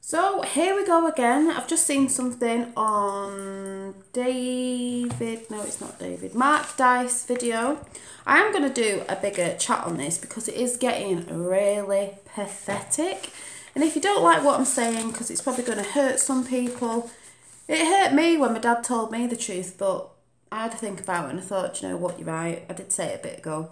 So here we go again. I've just seen something on Mark Dice video. I am going to do a bigger chat on this because it is getting really pathetic. And if you don't like what I'm saying, because it's probably going to hurt some people, it hurt me when my dad told me the truth, but I had to think about it and I thought, you know what, you're right. I did say it a bit ago.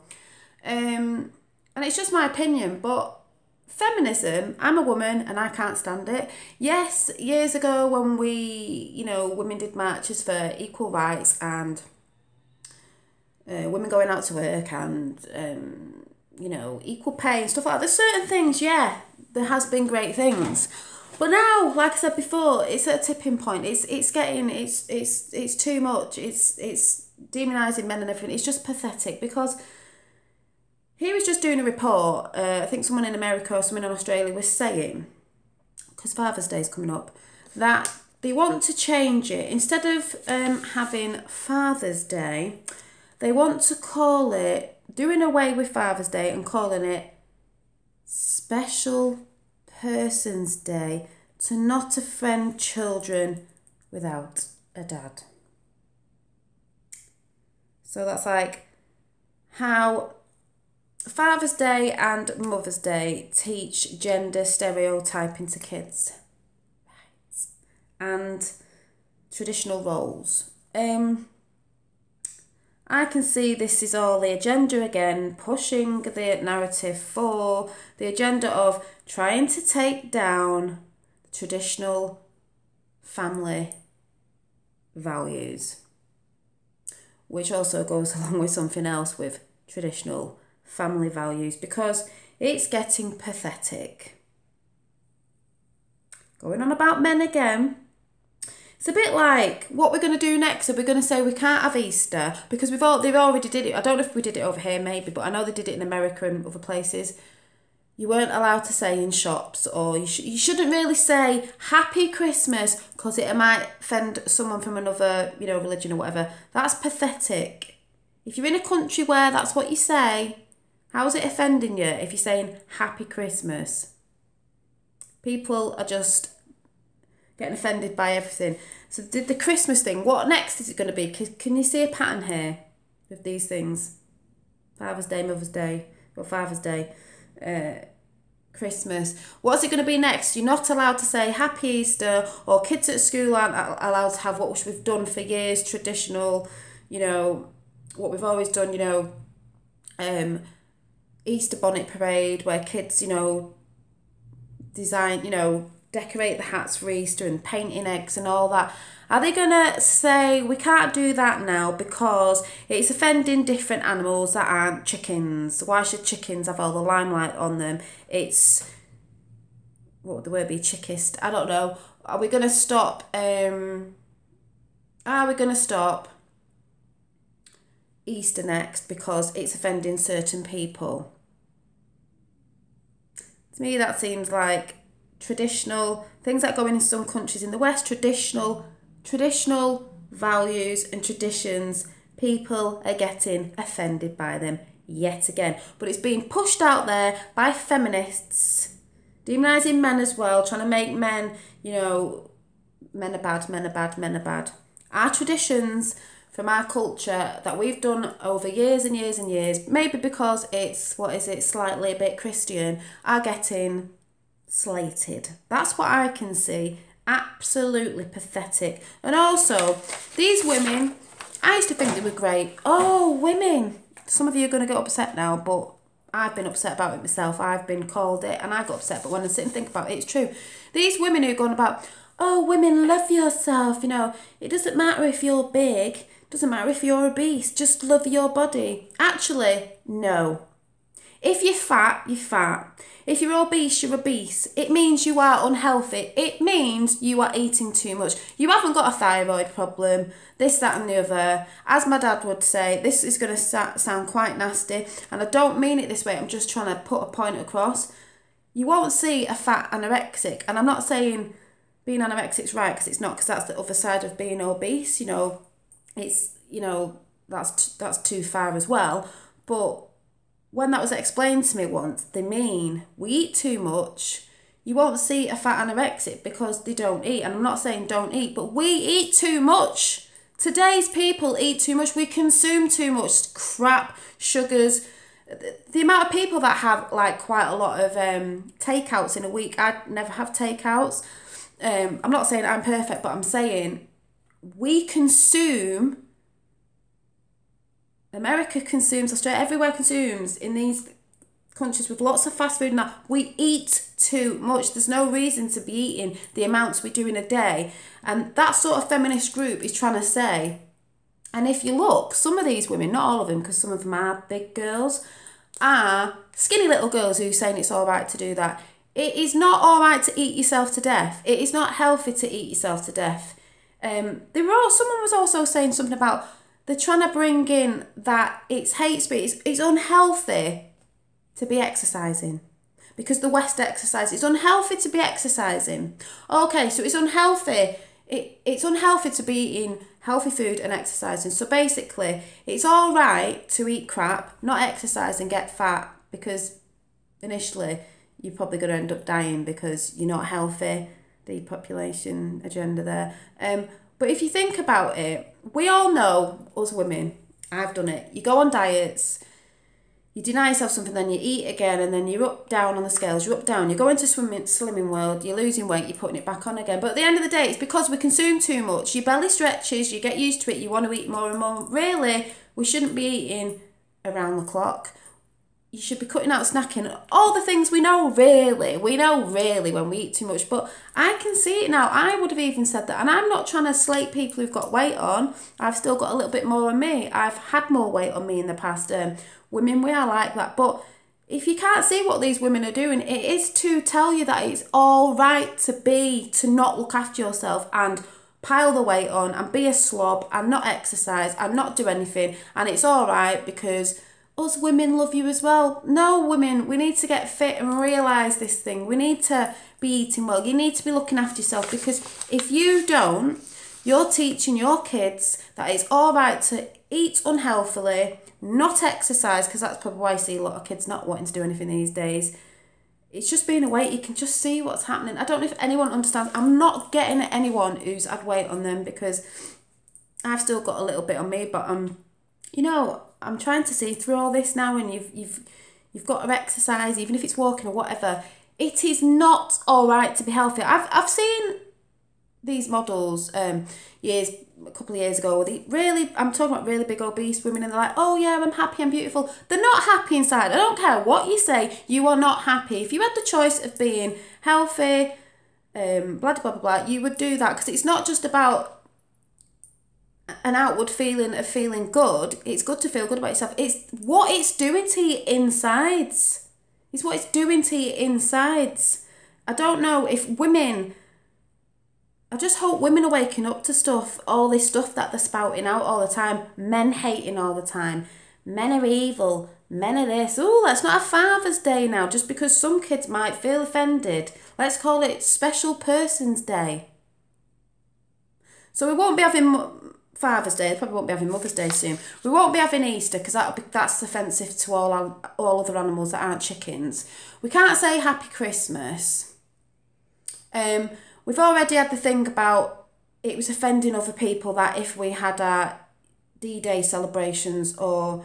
And it's just my opinion, but feminism, I'm a woman and I can't stand it. Yes, years ago when women did marches for equal rights and women going out to work and, equal pay and stuff like that. There's certain things, yeah, there has been great things. But now, like I said before, it's at a tipping point. It's too much. It's demonising men and everything. It's just pathetic because he was just doing a report. I think someone in America or someone in Australia was saying, because Father's Day is coming up, that they want to change it. Instead of having Father's Day, they want to call it, doing away with Father's Day and calling it Special Persons Day, to not offend children without a dad. So that's like how Father's Day and Mother's Day teach gender stereotyping to kids, right, and traditional roles. I can see this is all the agenda again, pushing the narrative for the agenda of trying to take down traditional family values, which also goes along with something else with traditional family values, because it's getting pathetic. Going on about men again. It's a bit like what we're going to do next. Are we going to say we can't have Easter because they've already did it? I don't know if we did it over here maybe, but I know they did it in America and other places. You weren't allowed to say in shops, or you shouldn't really say Happy Christmas because it might offend someone from another, religion or whatever. That's pathetic. If you're in a country where that's what you say, how is it offending you if you're saying Happy Christmas? People are just getting offended by everything. So the Christmas thing, what next is it going to be? Can you see a pattern here with these things? Father's Day, Mother's Day, or Father's Day, Christmas. What's it going to be next? You're not allowed to say Happy Easter, or kids at school aren't allowed to have what we've done for years, traditional, what we've always done, Easter bonnet parade where kids, design, decorate the hats for Easter and painting eggs and all that. Are they going to say we can't do that now because it's offending different animals that aren't chickens? Why should chickens have all the limelight on them? It's, what would the word be, chickist? I don't know. Are we going to stop, Easter next because it's offending certain people? To me, that seems like traditional things that go in some countries in the West, traditional values and traditions, people are getting offended by them yet again. But it's being pushed out there by feminists, demonising men as well, trying to make men, men are bad, men are bad, men are bad. Our traditions from our culture that we've done over years and years and years, maybe because it's, slightly a bit Christian, are getting slated. That's what I can see. Absolutely pathetic. And also, these women, I used to think they were great. Oh, women. Some of you are going to get upset now, but I've been upset about it myself. I've been called it and I got upset, but when I sit and think about it, it's true. These women who are going about, oh, women, love yourself. It doesn't matter if you're big. Doesn't matter if you're obese. Just love your body. Actually, no. If you're fat, you're fat. If you're obese, you're obese. It means you are unhealthy. It means you are eating too much. You haven't got a thyroid problem, this, that and the other. As my dad would say, this is going to sound quite nasty, and I don't mean it this way, I'm just trying to put a point across. You won't see a fat anorexic, and I'm not saying being anorexic's right, because it's not, because that's the other side of being obese, it's, that's too far as well. But when that was explained to me once, they mean we eat too much, you won't see a fat anorexic because they don't eat. And I'm not saying don't eat, but we eat too much. Today's people eat too much. We consume too much crap, sugars. The amount of people that have like quite a lot of takeouts in a week, I'd never have takeouts. I'm not saying I'm perfect, but I'm saying we consume, America consumes, Australia, everywhere consumes, in these countries with lots of fast food and that, we eat too much. There's no reason to be eating the amounts we do in a day. And that sort of feminist group is trying to say, and if you look, some of these women, not all of them, because some of them are big girls, are skinny little girls who are saying it's all right to do that. It is not all right to eat yourself to death. It is not healthy to eat yourself to death. Someone was also saying something about they're trying to bring in that it's hate speech. It's unhealthy to be exercising because the West exercises. It's unhealthy to be exercising. Okay, so it's unhealthy. It's unhealthy to be eating healthy food and exercising. So basically, it's all right to eat crap, not exercise and get fat because initially you're probably going to end up dying because you're not healthy. The population agenda there. But if you think about it, we all know, us women, I've done it. You go on diets, you deny yourself something, then you eat again, and then you're up, down on the scales, you're up, down, you go into slimming world, you're losing weight, you're putting it back on again. But at the end of the day, it's because we consume too much. Your belly stretches, you get used to it, you want to eat more and more. Really, we shouldn't be eating around the clock. You should be cutting out snacking. All the things we know really when we eat too much. But I can see it now. I would have even said that. And I'm not trying to slate people who've got weight on. I've still got a little bit more on me. I've had more weight on me in the past. Women, we are like that. But if you can't see what these women are doing, it is to tell you that it's all right to not look after yourself and pile the weight on and be a slob and not exercise and not do anything. And it's all right because us women love you as well. No, women, we need to get fit and realise this thing. We need to be eating well. You need to be looking after yourself because if you don't, you're teaching your kids that it's all right to eat unhealthily, not exercise, because that's probably why I see a lot of kids not wanting to do anything these days. It's just being awake. You can just see what's happening. I don't know if anyone understands. I'm not getting at anyone who's had weight on them because I've still got a little bit on me, but I'm trying to see through all this now, and you've got to exercise, even if it's walking or whatever. It is not all right to be healthy. I've seen these models a couple of years ago. I'm talking about really big obese women, and they're like, oh yeah, I'm happy, I'm beautiful. They're not happy inside. I don't care what you say, you are not happy. If you had the choice of being healthy, blah blah blah blah, you would do that because it's not just about an outward feeling of feeling good. It's good to feel good about yourself. It's what it's doing to your insides. It's what it's doing to your insides. I don't know if women, I just hope women are waking up to stuff, all this stuff that they're spouting out all the time. Men hating all the time. Men are evil. Men are this. Oh, let's not have Father's Day now just because some kids might feel offended. Let's call it Special Persons Day. So we won't be having Father's Day. They probably won't be having Mother's Day soon. We won't be having Easter because that's offensive to all other animals that aren't chickens. We can't say Happy Christmas. We've already had the thing about it was offending other people that if we had our D-Day celebrations or,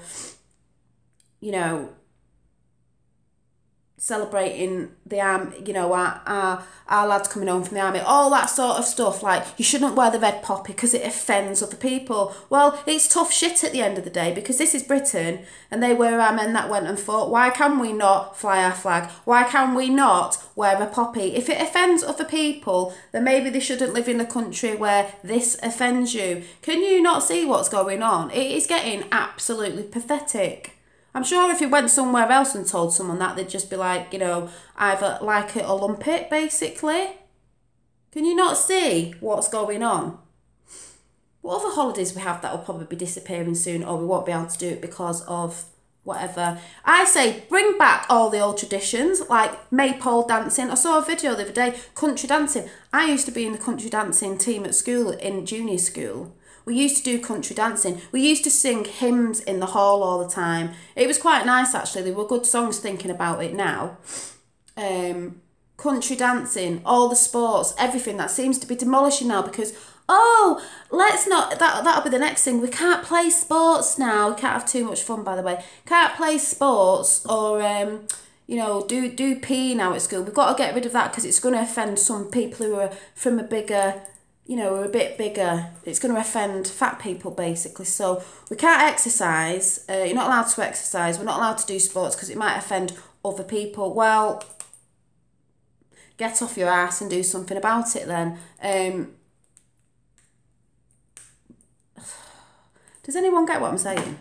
celebrating the army, our lads coming home from the army, all that sort of stuff, like you shouldn't wear the red poppy because it offends other people. Well, it's tough shit at the end of the day because this is Britain and they were our men that went and fought. Why can we not fly our flag? Why can we not wear a poppy? If it offends other people, then maybe they shouldn't live in a country where this offends you. Can you not see what's going on? It is getting absolutely pathetic. I'm sure if you went somewhere else and told someone that, they'd just be like, either like it or lump it, basically. Can you not see what's going on? What other holidays we have that will probably be disappearing soon, or we won't be able to do it because of whatever? I say bring back all the old traditions, like maypole dancing. I saw a video the other day, country dancing. I used to be in the country dancing team at school, in junior school. We used to do country dancing. We used to sing hymns in the hall all the time. It was quite nice, actually. They were good songs thinking about it now. country dancing, all the sports, everything that seems to be demolishing now because, oh, let's not, that'll be the next thing. We can't play sports now. We can't have too much fun, by the way. Can't play sports or, you know, do PE now at school. We've got to get rid of that because it's going to offend some people who are from a bigger, you know, are a bit bigger. It's going to offend fat people, basically. So we can't exercise. You're not allowed to exercise. We're not allowed to do sports because it might offend other people. Well, get off your ass and do something about it then. Does anyone get what I'm saying?